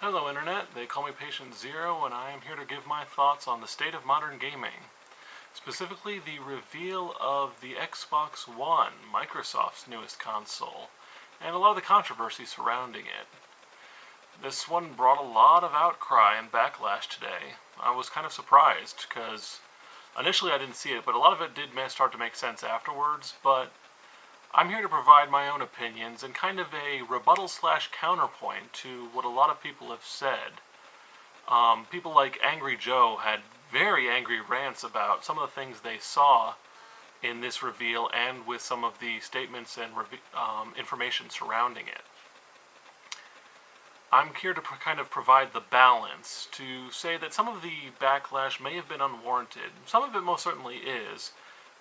Hello Internet, they call me Patient Zero and I am here to give my thoughts on the state of modern gaming. Specifically the reveal of the Xbox One, Microsoft's newest console, and a lot of the controversy surrounding it. This one brought a lot of outcry and backlash today. I was kind of surprised because initially I didn't see it, but a lot of it did start to make sense afterwards, but I'm here to provide my own opinions and kind of a rebuttal/counterpoint to what a lot of people have said. People like Angry Joe had very angry rants about some of the things they saw in this reveal and with some of the statements and information surrounding it. I'm here to kind of provide the balance to say that some of the backlash may have been unwarranted. Some of it most certainly is,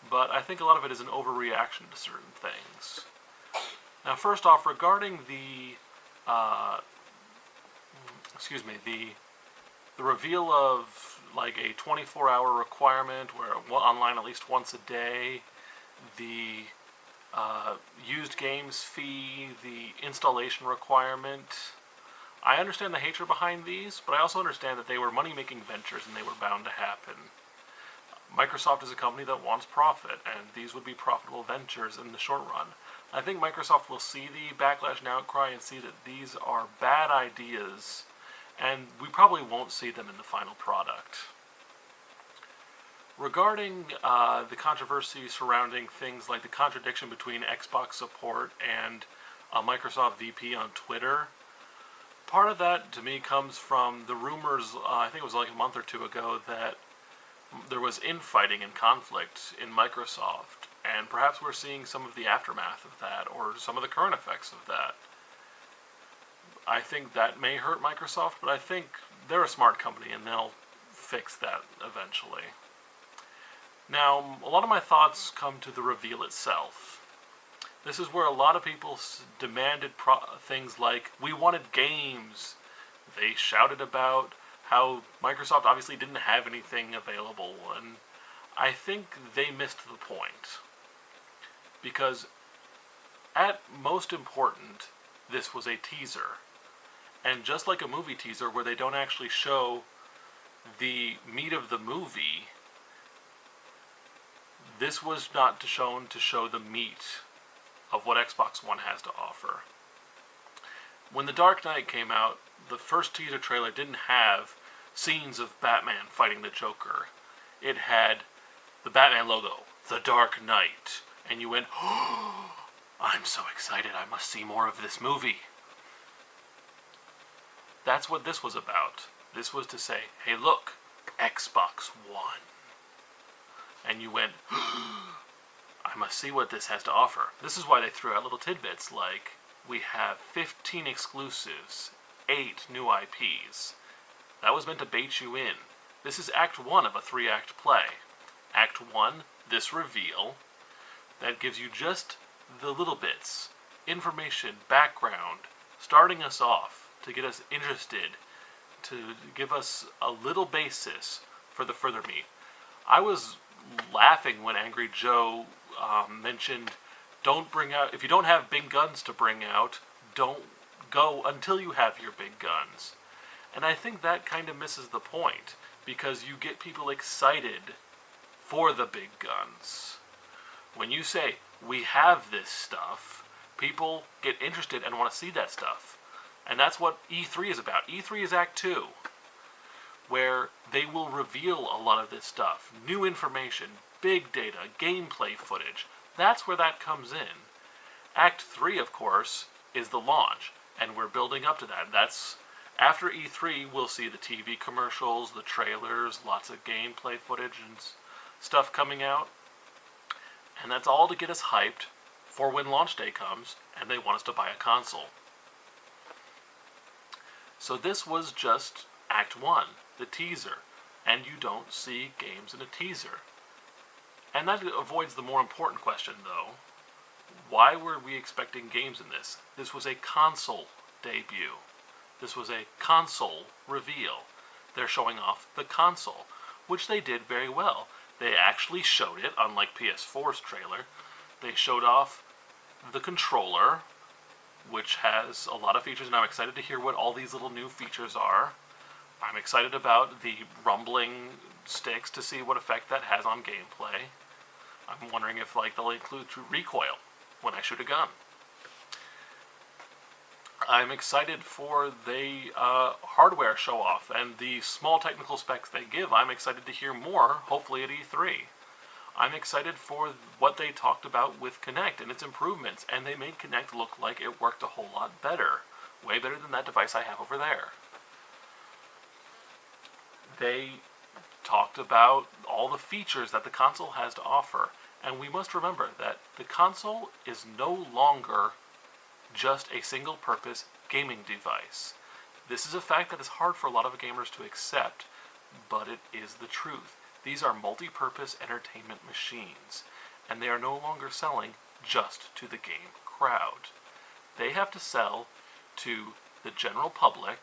but I think a lot of it is an overreaction to certain things. Now, first off, regarding the reveal of like a 24-hour requirement where online at least once a day, the used games fee, the installation requirement. I understand the hatred behind these, but I also understand that they were money-making ventures and they were bound to happen. Microsoft is a company that wants profit, and these would be profitable ventures in the short run. I think Microsoft will see the backlash and outcry and see that these are bad ideas, and we probably won't see them in the final product. Regarding the controversy surrounding things like the contradiction between Xbox support and a Microsoft VP on Twitter, part of that to me comes from the rumors, I think it was like a month or two ago, that there was infighting and conflict in Microsoft, and perhaps we're seeing some of the aftermath of that, or some of the current effects of that. I think that may hurt Microsoft, but I think they're a smart company and they'll fix that eventually. Now, a lot of my thoughts come to the reveal itself. This is where a lot of people demanded things like, we wanted games. They shouted about how Microsoft obviously didn't have anything available, and I think they missed the point. Because at most important, this was a teaser. And just like a movie teaser where they don't actually show the meat of the movie, this was not shown to show the meat of what Xbox One has to offer. When The Dark Knight came out, the first teaser trailer didn't have scenes of Batman fighting the Joker. It had the Batman logo, The Dark Knight, and you went, oh, I'm so excited, I must see more of this movie. That's what this was about. This was to say, hey look, Xbox One. And you went, I must see what this has to offer. This is why they threw out little tidbits like, we have 15 exclusives, 8 new IPs. That was meant to bait you in. This is Act 1 of a 3-act play. Act 1, this reveal, that gives you just the little bits, information, background, starting us off to get us interested, to give us a little basis for the further meat. I was laughing when Angry Joe mentioned, if you don't have big guns to bring out, don't go until you have your big guns. And I think that kind of misses the point, because you get people excited for the big guns. When you say, we have this stuff, people get interested and want to see that stuff. And that's what E3 is about. E3 is Act 2, where they will reveal a lot of this stuff. New information, big data, gameplay footage. That's where that comes in. Act 3, of course, is the launch, and we're building up to that. That's after E3, we'll see the TV commercials, the trailers, lots of gameplay footage and stuff coming out. And that's all to get us hyped for when launch day comes and they want us to buy a console. So this was just Act 1, the teaser. And you don't see games in a teaser. And that avoids the more important question, though. Why were we expecting games in this? This was a console debut. This was a console reveal. They're showing off the console, which they did very well. They actually showed it, unlike PS4's trailer. They showed off the controller, which has a lot of features, and I'm excited to hear what all these little new features are. I'm excited about the rumbling sticks to see what effect that has on gameplay. I'm wondering if they'll include recoil when I shoot a gun. I'm excited for the hardware show-off and the small technical specs they give. I'm excited to hear more, hopefully at E3. I'm excited for what they talked about with Kinect and its improvements, and they made Kinect look like it worked a whole lot better. Way better than that device I have over there. They talked about all the features that the console has to offer, and we must remember that the console is no longer just a single-purpose gaming device. This is a fact that is hard for a lot of gamers to accept, but it is the truth. These are multi-purpose entertainment machines, and they are no longer selling just to the game crowd. They have to sell to the general public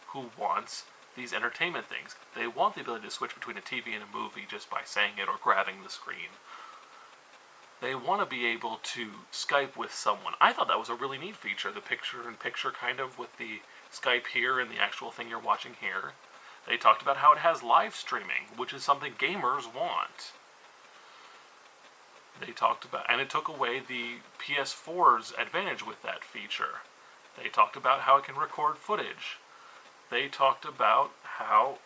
who wants these entertainment things. They want the ability to switch between a TV and a movie just by saying it or grabbing the screen. They want to be able to Skype with someone. I thought that was a really neat feature, the picture-in-picture kind of with the Skype here and the actual thing you're watching here. They talked about how it has live streaming, which is something gamers want. They talked about, and it took away the PS4's advantage with that feature. They talked about how it can record footage. They talked about how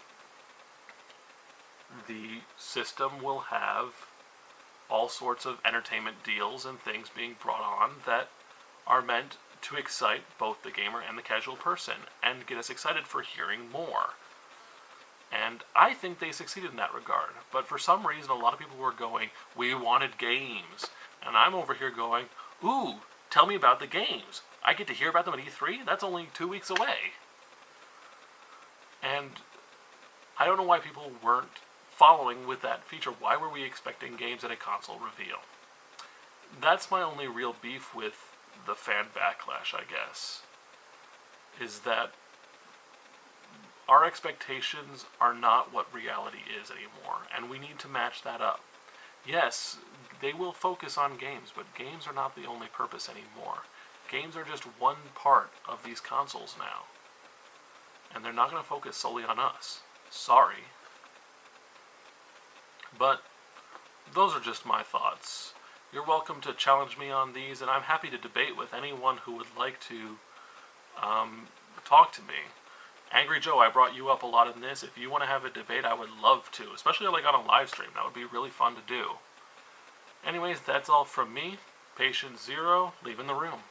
the system will have all sorts of entertainment deals and things being brought on that are meant to excite both the gamer and the casual person and get us excited for hearing more. And I think they succeeded in that regard. But for some reason, a lot of people were going, we wanted games. And I'm over here going, ooh, tell me about the games. I get to hear about them at E3? That's only 2 weeks away. And I don't know why people weren't following with that feature. Why were we expecting games at a console reveal? That's my only real beef with the fan backlash, I guess. Is that our expectations are not what reality is anymore, and we need to match that up. Yes, they will focus on games, but games are not the only purpose anymore. Games are just one part of these consoles now, and they're not going to focus solely on us. Sorry. But those are just my thoughts. You're welcome to challenge me on these, and I'm happy to debate with anyone who would like to talk to me. Angry Joe, I brought you up a lot in this. If you want to have a debate, I would love to, especially on a live stream. That would be really fun to do. Anyways, that's all from me. Patient Zero, leaving the room.